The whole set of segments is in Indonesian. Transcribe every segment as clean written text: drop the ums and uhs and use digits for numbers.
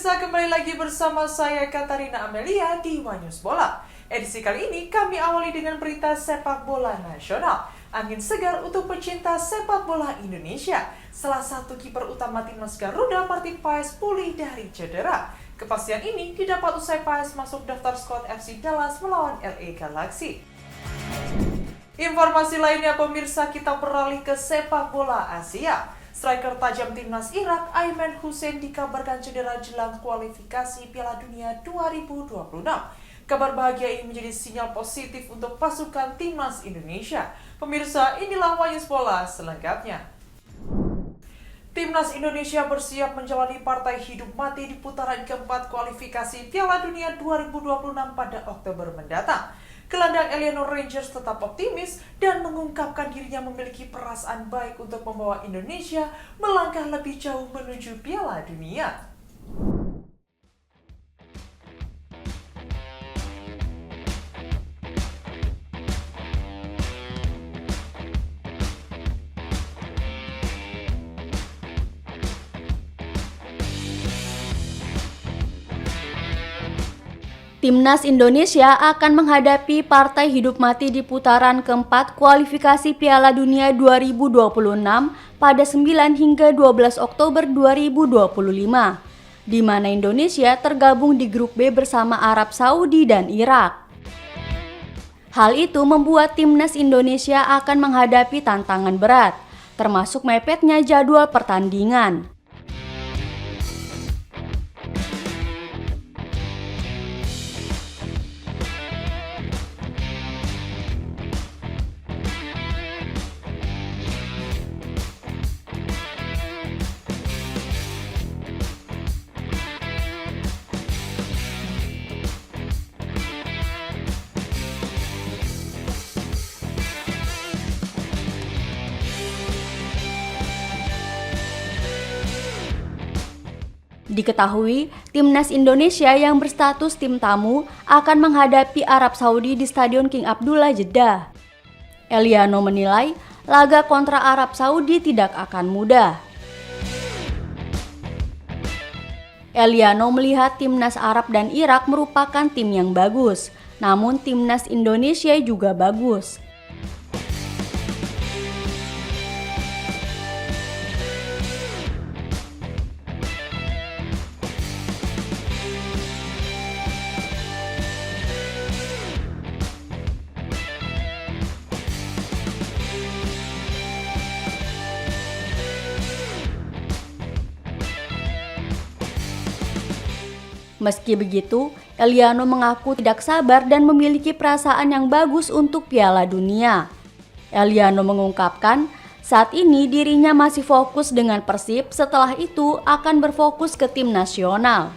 pemirsa, kembali lagi bersama saya Katarina Amelia di Wanyus Bola. Edisi kali ini kami awali dengan berita sepak bola nasional. Angin segar untuk pecinta sepak bola Indonesia. Salah satu kiper utama timnas Garuda, Martin Paes, pulih dari cedera. Kepastian ini didapat usai Paes masuk daftar skuad FC Dallas melawan LA Galaxy. Informasi lainnya pemirsa, kita beralih ke sepak bola Asia. Striker tajam timnas Irak, Ayman Hussein, dikabarkan cedera jelang kualifikasi Piala Dunia 2026. Kabar bahagia ini menjadi sinyal positif untuk pasukan timnas Indonesia. Pemirsa, inilah Wanyus Bola selengkapnya. Timnas Indonesia bersiap menjalani partai hidup mati di putaran keempat kualifikasi Piala Dunia 2026 pada Oktober mendatang. Gelandang Eleanor Rangers tetap optimis dan mengungkapkan dirinya memiliki perasaan baik untuk membawa Indonesia melangkah lebih jauh menuju Piala Dunia. Timnas Indonesia akan menghadapi partai hidup mati di putaran keempat kualifikasi Piala Dunia 2026 pada 9 hingga 12 Oktober 2025, di mana Indonesia tergabung di grup B bersama Arab Saudi dan Irak. Hal itu membuat Timnas Indonesia akan menghadapi tantangan berat, termasuk mepetnya jadwal pertandingan. Diketahui, Timnas Indonesia yang berstatus tim tamu akan menghadapi Arab Saudi di Stadion King Abdullah, Jeddah. Eliano menilai laga kontra Arab Saudi tidak akan mudah. Eliano melihat Timnas Arab dan Irak merupakan tim yang bagus, namun Timnas Indonesia juga bagus. Meski begitu, Eliano mengaku tidak sabar dan memiliki perasaan yang bagus untuk Piala Dunia. Eliano mengungkapkan, saat ini dirinya masih fokus dengan Persib, setelah itu akan berfokus ke tim nasional.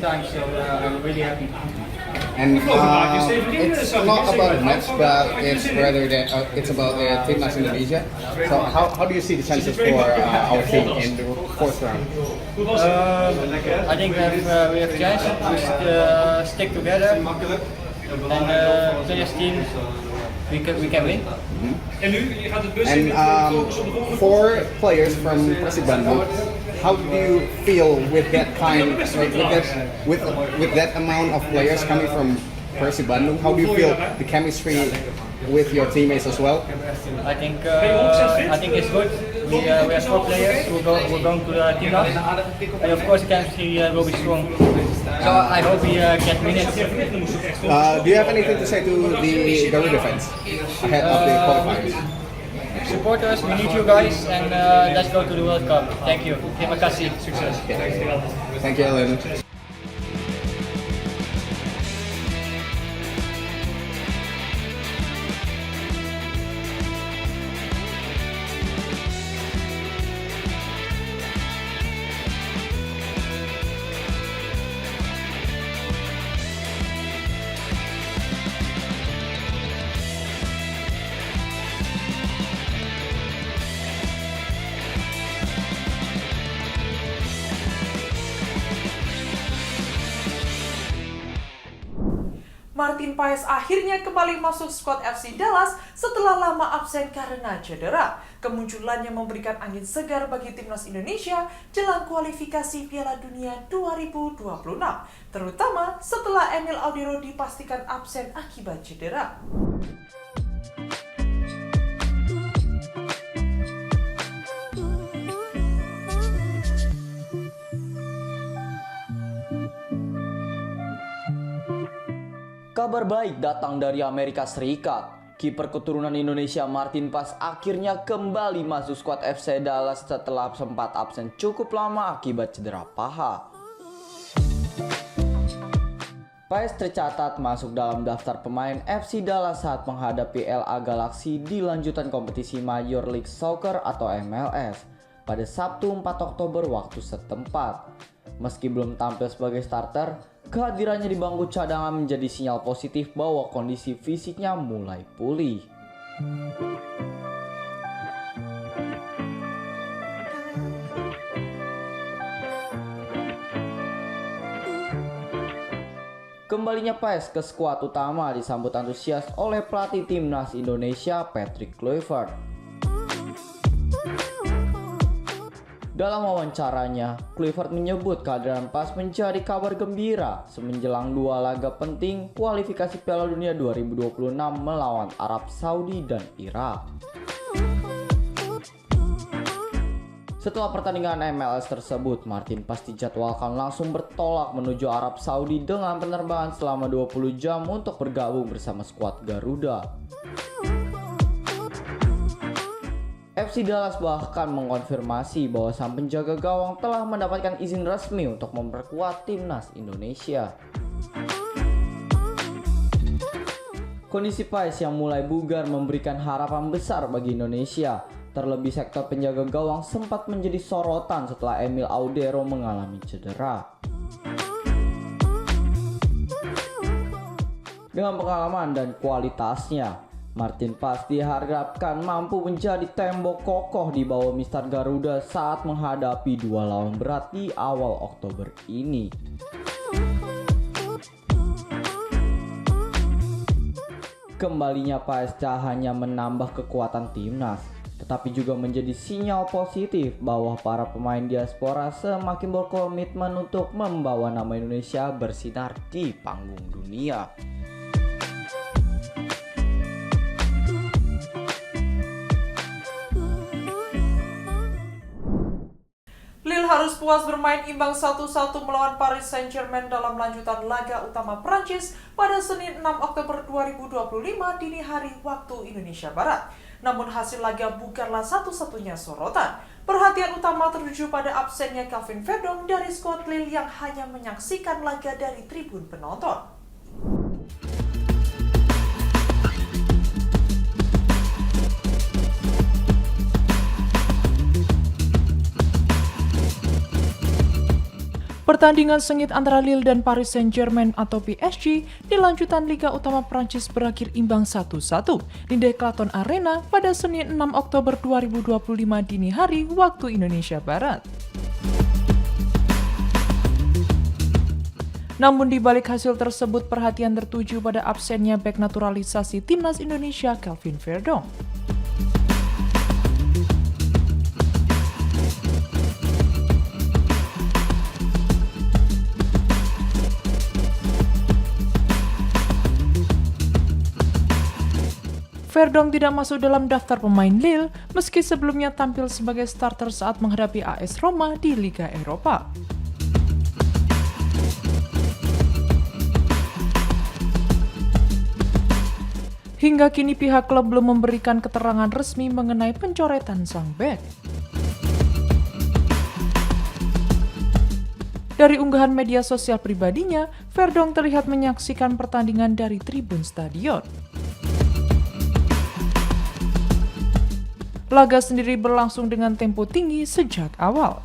Times, so I'm really happy. And it's not about a match, but it's rather than it's about Timnas Indonesia. So how do you see the chances for our team in the fourth round? I think we have chance. We stick together, and players team we can win. And for players from Persib Bandung, how do you feel with that with that amount of players coming from Persib Bandung? How do you feel the chemistry with your teammates as well? I think it's good. We have 4 players. We're going to the team now, and of course the chemistry will be strong. So I hope we get minutes. Do you have anything to say to the Garuda fans ahead of the qualifiers? Support us, we need you guys, and let's go to the World Cup. Thank you. Terima kasih. Sukses. Thank you, Alan. Martin Paes akhirnya kembali masuk skuad FC Dallas setelah lama absen karena cedera. Kemunculannya memberikan angin segar bagi timnas Indonesia jelang kualifikasi Piala Dunia 2026, terutama setelah Emil Audero dipastikan absen akibat cedera. Kabar baik datang dari Amerika Serikat. Kiper keturunan Indonesia Martin Paes akhirnya kembali masuk skuad FC Dallas setelah sempat absen cukup lama akibat cedera paha. Paes tercatat masuk dalam daftar pemain FC Dallas saat menghadapi LA Galaxy di lanjutan kompetisi Major League Soccer atau MLS pada Sabtu 4 Oktober waktu setempat. Meski belum tampil sebagai starter, kehadirannya di bangku cadangan menjadi sinyal positif bahwa kondisi fisiknya mulai pulih. Kembalinya Paes ke skuad utama disambut antusias oleh pelatih timnas Indonesia Patrick Kluivert. Dalam wawancaranya, Kluivert menyebut kehadiran Paes menjadi kabar gembira semenjelang dua laga penting kualifikasi Piala Dunia 2026 melawan Arab Saudi dan Irak. Setelah pertandingan MLS tersebut, Martin Paes dijadwalkan langsung bertolak menuju Arab Saudi dengan penerbangan selama 20 jam untuk bergabung bersama skuad Garuda. FC Dallas bahkan mengkonfirmasi bahwa sang penjaga gawang telah mendapatkan izin resmi untuk memperkuat timnas Indonesia. Kondisi Paes yang mulai bugar memberikan harapan besar bagi Indonesia. Terlebih sektor penjaga gawang sempat menjadi sorotan setelah Emil Audero mengalami cedera. Dengan pengalaman dan kualitasnya, Martin Paes diharapkan mampu menjadi tembok kokoh di bawah Mister Garuda saat menghadapi dua lawan berat di awal Oktober ini. Kembalinya Paes tak hanya menambah kekuatan timnas, tetapi juga menjadi sinyal positif bahwa para pemain diaspora semakin berkomitmen untuk membawa nama Indonesia bersinar di panggung dunia. Lille harus puas bermain imbang 1-1 melawan Paris Saint-Germain dalam lanjutan laga utama Prancis pada Senin 6 Oktober 2025 dini hari waktu Indonesia Barat. Namun hasil laga bukanlah satu-satunya sorotan. Perhatian utama tertuju pada absennya Calvin Verdong dari skuad Lille yang hanya menyaksikan laga dari tribun penonton. Pertandingan sengit antara Lille dan Paris Saint-Germain atau PSG di lanjutan Liga Utama Prancis berakhir imbang 1-1 di Decathlon Arena pada Senin 6 Oktober 2025 dini hari waktu Indonesia Barat. Namun di balik hasil tersebut perhatian tertuju pada absennya bek naturalisasi timnas Indonesia Calvin Verdong. Verdong tidak masuk dalam daftar pemain Lille meski sebelumnya tampil sebagai starter saat menghadapi AS Roma di Liga Eropa. Hingga kini pihak klub belum memberikan keterangan resmi mengenai pencoretan sang bek. Dari unggahan media sosial pribadinya, Verdong terlihat menyaksikan pertandingan dari tribun stadion. Laga sendiri berlangsung dengan tempo tinggi sejak awal.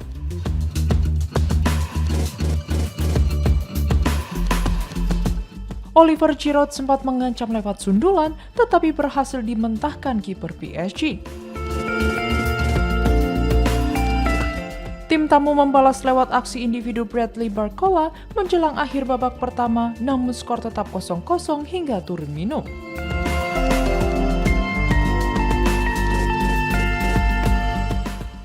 Oliver Giroud sempat mengancam lewat sundulan, tetapi berhasil dimentahkan kiper PSG. Tim tamu membalas lewat aksi individu Bradley Barcola menjelang akhir babak pertama, namun skor tetap 0-0 hingga turun minum.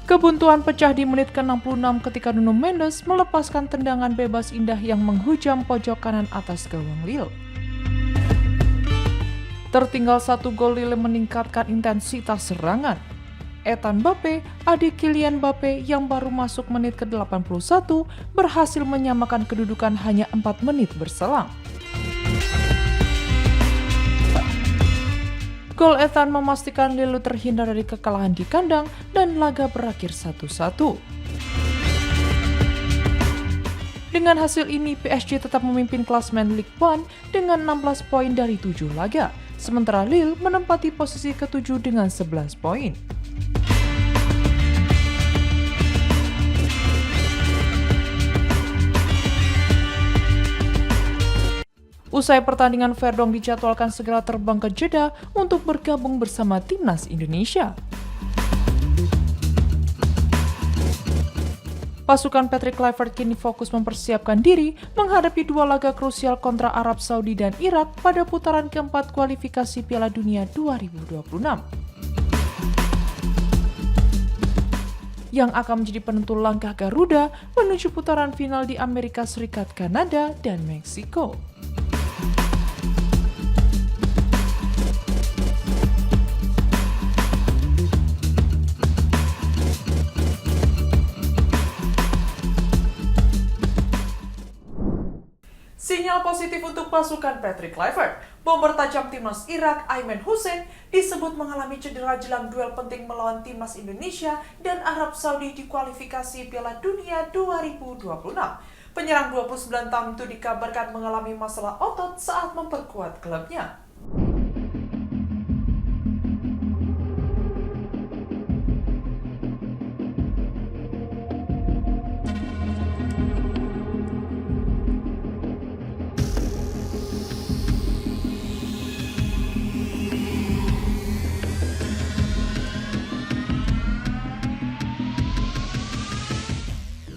Kebuntuan pecah di menit ke-66 ketika Nuno Mendes melepaskan tendangan bebas indah yang menghujam pojok kanan atas gawang Lille. Tertinggal 1 gol, Lille meningkatkan intensitas serangan. Ethan Mbappe, adik Kylian Mbappe yang baru masuk menit ke-81, berhasil menyamakan kedudukan hanya 4 menit berselang. Gol Ethan memastikan Lille terhindar dari kekalahan di kandang dan laga berakhir 1-1. Dengan hasil ini, PSG tetap memimpin klasemen Ligue 1 dengan 16 poin dari 7 laga, sementara Lille menempati posisi ke-7 dengan 11 poin. Usai pertandingan, Verdong dijadwalkan segera terbang ke Jeddah untuk bergabung bersama timnas Indonesia. Pasukan Patrick Kluivert kini fokus mempersiapkan diri menghadapi 2 laga krusial kontra Arab Saudi dan Irak pada putaran keempat kualifikasi Piala Dunia 2026. Yang akan menjadi penentu langkah Garuda menuju putaran final di Amerika Serikat, Kanada, dan Meksiko. Sinyal positif untuk pasukan Patrick Kluivert. Bomber tajam timnas Irak, Ayman Hussein, disebut mengalami cedera jelang duel penting melawan timnas Indonesia dan Arab Saudi di kualifikasi Piala Dunia 2026. Penyerang 29 tahun itu dikabarkan mengalami masalah otot saat memperkuat klubnya.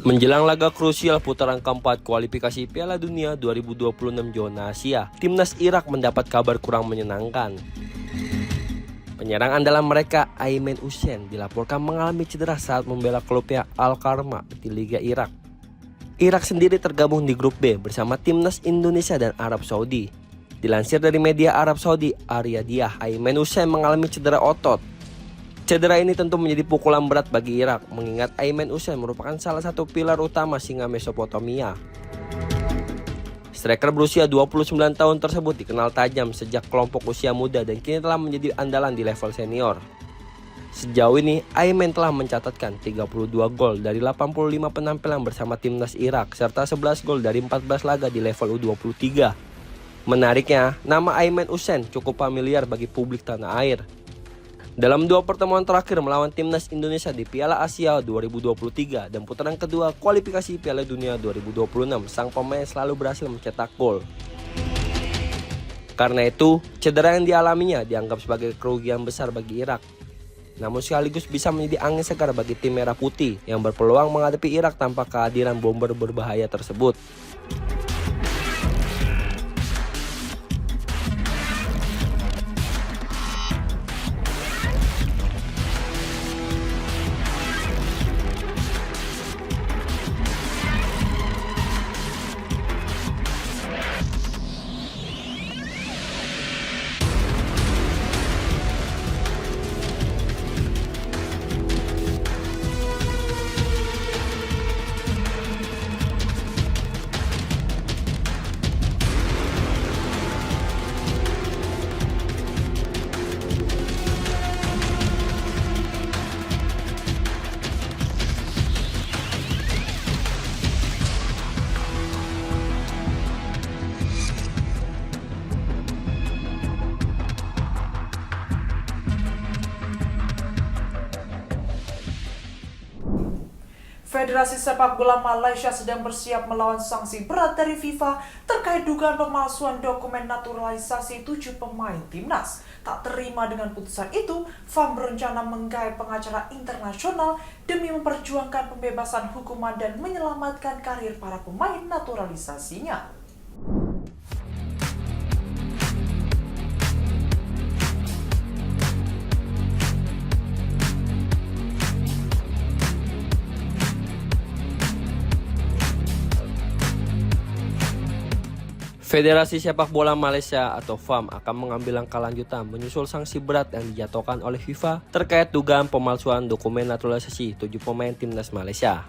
Menjelang laga krusial putaran keempat kualifikasi Piala Dunia 2026 zona Asia, timnas Irak mendapat kabar kurang menyenangkan. Penyerang andalan mereka, Ayman Hussein, dilaporkan mengalami cedera saat membela klubnya Al-Karma di Liga Irak. Irak sendiri tergabung di grup B bersama timnas Indonesia dan Arab Saudi. Dilansir dari media Arab Saudi, Ariyadiyah, Ayman Hussein mengalami cedera otot. Cedera ini tentu menjadi pukulan berat bagi Irak, mengingat Ayman Hussein merupakan salah satu pilar utama singa Mesopotamia. Striker berusia 29 tahun tersebut dikenal tajam sejak kelompok usia muda dan kini telah menjadi andalan di level senior. Sejauh ini, Ayman telah mencatatkan 32 gol dari 85 penampilan bersama timnas Irak, serta 11 gol dari 14 laga di level U23. Menariknya, nama Ayman Hussein cukup familiar bagi publik tanah air. Dalam 2 pertemuan terakhir melawan timnas Indonesia di Piala Asia 2023 dan putaran kedua kualifikasi Piala Dunia 2026, sang pemain selalu berhasil mencetak gol. Karena itu, cedera yang dialaminya dianggap sebagai kerugian besar bagi Irak. Namun sekaligus bisa menjadi angin segar bagi tim merah putih yang berpeluang menghadapi Irak tanpa kehadiran bomber berbahaya tersebut. Federasi Sepak Bola Malaysia sedang bersiap melawan sanksi berat dari FIFA terkait dugaan pemalsuan dokumen naturalisasi 7 pemain timnas. Tak terima dengan putusan itu, FAM berencana menggait pengacara internasional demi memperjuangkan pembebasan hukuman dan menyelamatkan karir para pemain naturalisasinya. Federasi Sepak Bola Malaysia atau FAM akan mengambil langkah lanjutan menyusul sanksi berat yang dijatuhkan oleh FIFA terkait dugaan pemalsuan dokumen naturalisasi 7 pemain timnas Malaysia.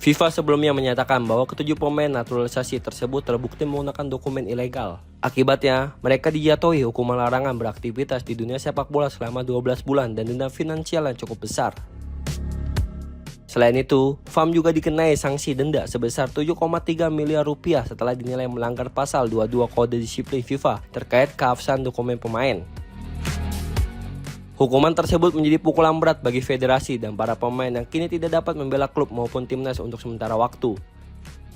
FIFA sebelumnya menyatakan bahwa ketujuh pemain naturalisasi tersebut terbukti menggunakan dokumen ilegal. Akibatnya, mereka dijatuhi hukuman larangan beraktivitas di dunia sepak bola selama 12 bulan dan denda finansial yang cukup besar. Selain itu, FAM juga dikenai sanksi denda sebesar 7,3 miliar rupiah setelah dinilai melanggar pasal 22 Kode Disiplin FIFA terkait keabsahan dokumen pemain. Hukuman tersebut menjadi pukulan berat bagi federasi dan para pemain yang kini tidak dapat membela klub maupun timnas untuk sementara waktu.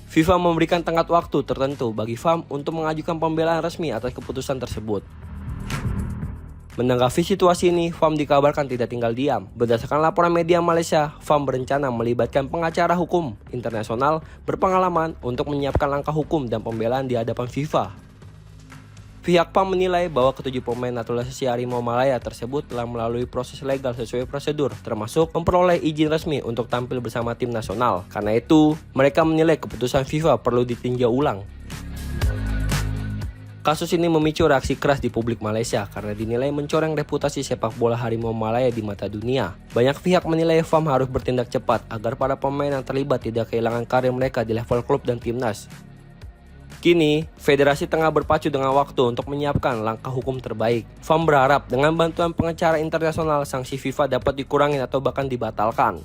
FIFA memberikan tenggat waktu tertentu bagi FAM untuk mengajukan pembelaan resmi atas keputusan tersebut. Menanggapi situasi ini, FAM dikabarkan tidak tinggal diam. Berdasarkan laporan media Malaysia, FAM berencana melibatkan pengacara hukum internasional berpengalaman untuk menyiapkan langkah hukum dan pembelaan di hadapan FIFA. Pihak FAM menilai bahwa ketujuh pemain naturalisasi Harimau Malaya tersebut telah melalui proses legal sesuai prosedur, termasuk memperoleh izin resmi untuk tampil bersama tim nasional. Karena itu, mereka menilai keputusan FIFA perlu ditinjau ulang. Kasus ini memicu reaksi keras di publik Malaysia karena dinilai mencoreng reputasi sepak bola Harimau Malaya di mata dunia. Banyak pihak menilai FAM harus bertindak cepat agar para pemain yang terlibat tidak kehilangan karir mereka di level klub dan timnas. Kini, federasi tengah berpacu dengan waktu untuk menyiapkan langkah hukum terbaik. FAM berharap dengan bantuan pengacara internasional, sanksi FIFA dapat dikurangi atau bahkan dibatalkan.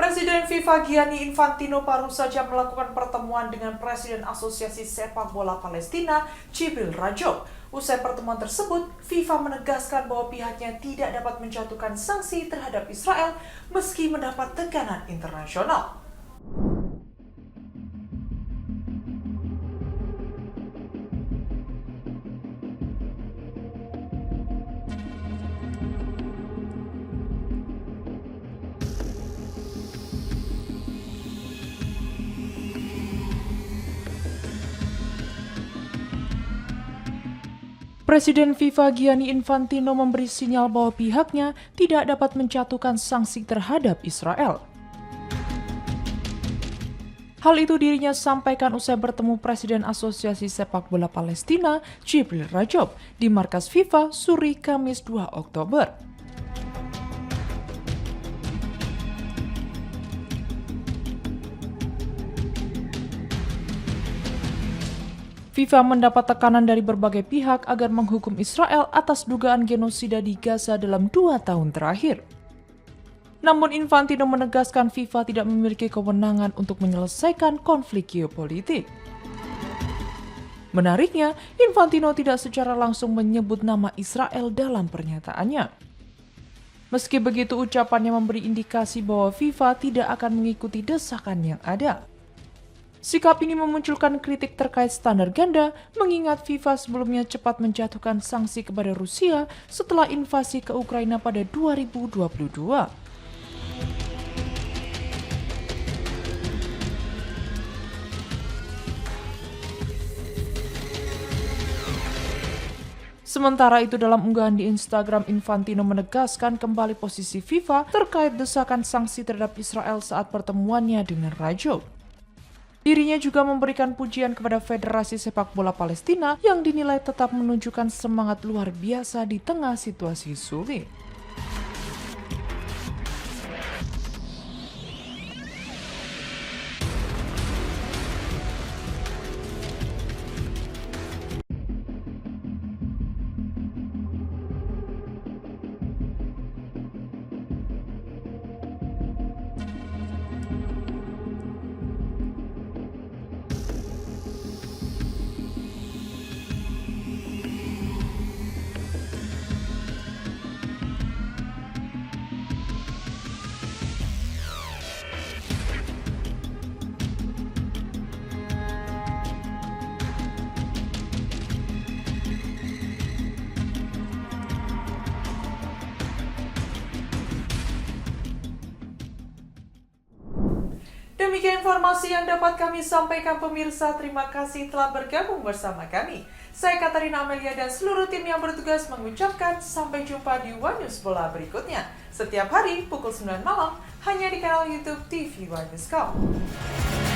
Presiden FIFA Gianni Infantino baru saja melakukan pertemuan dengan Presiden Asosiasi Sepak Bola Palestina, Jibril Rajoub. Usai pertemuan tersebut, FIFA menegaskan bahwa pihaknya tidak dapat menjatuhkan sanksi terhadap Israel meski mendapat tekanan internasional. Presiden FIFA Gianni Infantino memberi sinyal bahwa pihaknya tidak dapat menjatuhkan sanksi terhadap Israel. Hal itu dirinya sampaikan usai bertemu Presiden Asosiasi Sepak Bola Palestina, Jibril Rajoub, di markas FIFA Suri Kamis 2 Oktober. FIFA mendapat tekanan dari berbagai pihak agar menghukum Israel atas dugaan genosida di Gaza dalam 2 tahun terakhir. Namun Infantino menegaskan FIFA tidak memiliki kewenangan untuk menyelesaikan konflik geopolitik. Menariknya, Infantino tidak secara langsung menyebut nama Israel dalam pernyataannya. Meski begitu, ucapannya memberi indikasi bahwa FIFA tidak akan mengikuti desakan yang ada. Sikap ini memunculkan kritik terkait standar ganda, mengingat FIFA sebelumnya cepat menjatuhkan sanksi kepada Rusia setelah invasi ke Ukraina pada 2022. Sementara itu dalam unggahan di Instagram, Infantino menegaskan kembali posisi FIFA terkait desakan sanksi terhadap Israel saat pertemuannya dengan Rajo. Dirinya juga memberikan pujian kepada Federasi Sepak Bola Palestina yang dinilai tetap menunjukkan semangat luar biasa di tengah situasi sulit. Demikian informasi yang dapat kami sampaikan pemirsa. Terima kasih telah bergabung bersama kami. Saya Katarina Amelia dan seluruh tim yang bertugas mengucapkan sampai jumpa di One News Bola berikutnya. Setiap hari pukul 9 malam hanya di kanal YouTube TV One News.com.